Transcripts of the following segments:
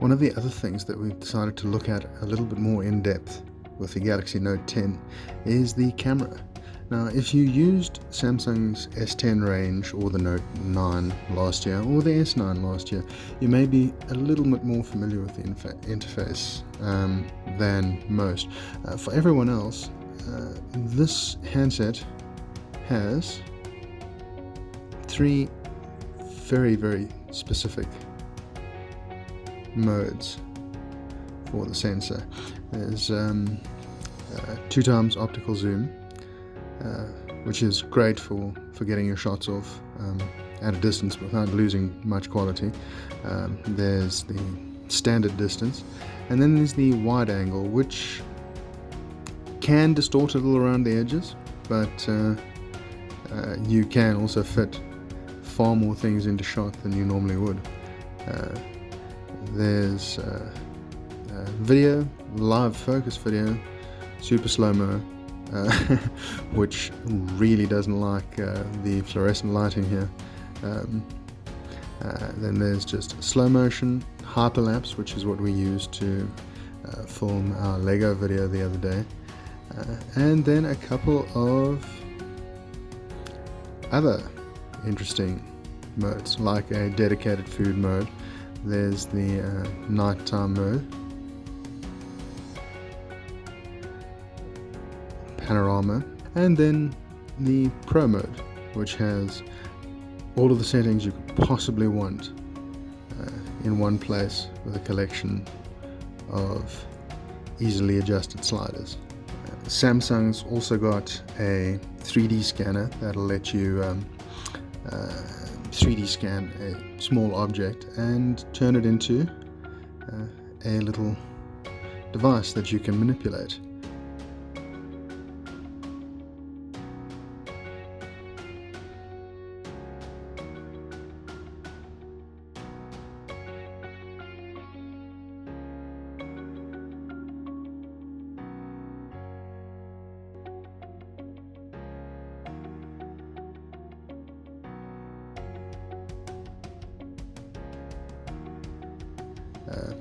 One of the other things that we've decided to look at a little bit more in depth with the Galaxy Note 10 is the camera. Now, if you used Samsung's S10 range or the Note 9 last year or the S9 last year, you may be a little bit more familiar with the interface than most. For everyone else, this handset has three very specific modes for the sensor. There's 2x optical zoom, which is great for getting your shots off at a distance without losing much quality. There's the standard distance, and then there's the wide angle, which can distort a little around the edges, but you can also fit far more things into shot than you normally would. There's video, live focus video, super slow-mo, which really doesn't like the fluorescent lighting here. Then there's just slow motion, hyperlapse, which is what we used to film our Lego video the other day, and then a couple of other interesting modes, like a dedicated food mode. There's the nighttime mode, panorama, and then the Pro mode, which has all of the settings you could possibly want in one place with a collection of easily adjusted sliders. Samsung's also got a 3D scanner that'll let you 3D scan a small object and turn it into a little device that you can manipulate.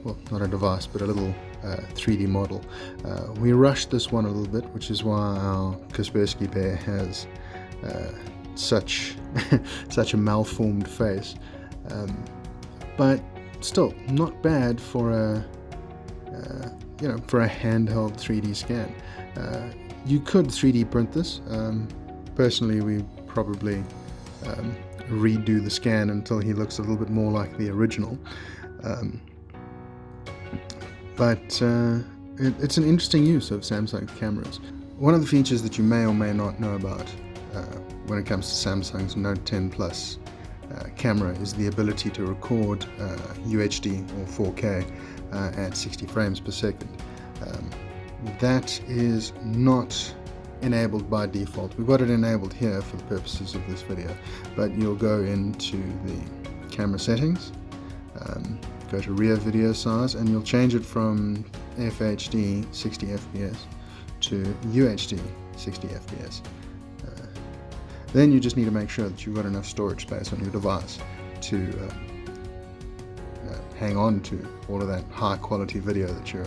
Well, not a device, but a little 3D model. We rushed this one a little bit, which is why our Kaspersky Bear has such a malformed face. But still, not bad for a handheld 3D scan. You could 3D print this. Personally, we probably redo the scan until he looks a little bit more like the original. But it's an interesting use of Samsung's cameras. One of the features that you may or may not know about when it comes to Samsung's Note 10 Plus camera is the ability to record UHD or 4K at 60 frames per second. That is not enabled by default. We've got it enabled here for the purposes of this video, but you'll go into the camera settings, go to rear video size, and you'll change it from FHD 60 FPS to UHD 60 FPS. Then you just need to make sure that you've got enough storage space on your device to hang on to all of that high quality video that you're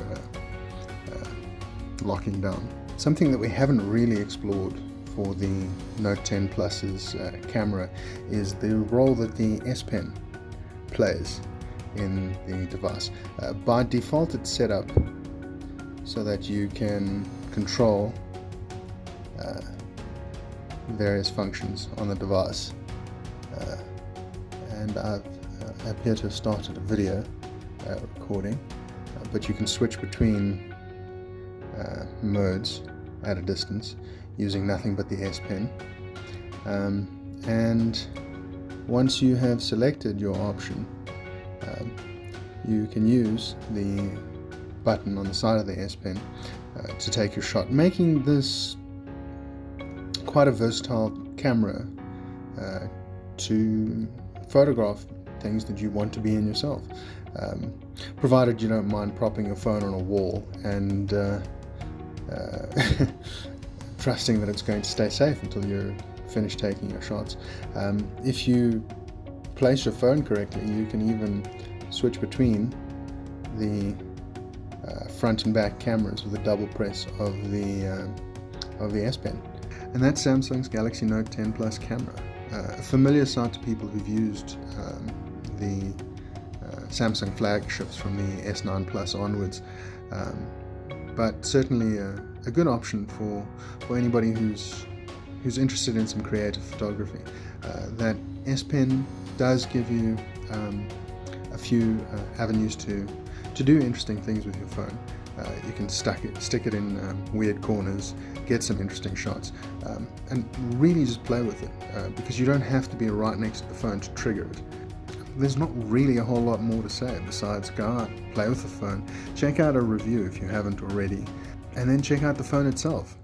locking down. Something that we haven't really explored for the Note 10 Plus's camera is the role that the S Pen plays in the device. By default, it's set up so that you can control various functions on the device, and I appear to have started a video recording, but you can switch between modes at a distance using nothing but the S Pen, and once you have selected your option, you can use the button on the side of the S Pen to take your shot, making this quite a versatile camera to photograph things that you want to be in yourself, provided you don't mind propping your phone on a wall and trusting that it's going to stay safe until you're finished taking your shots. If you place your phone correctly, you can even switch between the front and back cameras with a double press of the S Pen. And that's Samsung's Galaxy Note 10 Plus camera. A familiar sight to people who've used the Samsung flagships from the S9 Plus onwards, but certainly a good option for anybody who's interested in some creative photography. That S Pen does give you a few avenues to do interesting things with your phone. You can stick it in weird corners, get some interesting shots, and really just play with it, because you don't have to be right next to the phone to trigger it. There's not really a whole lot more to say besides go out, play with the phone, check out a review if you haven't already, and then check out the phone itself.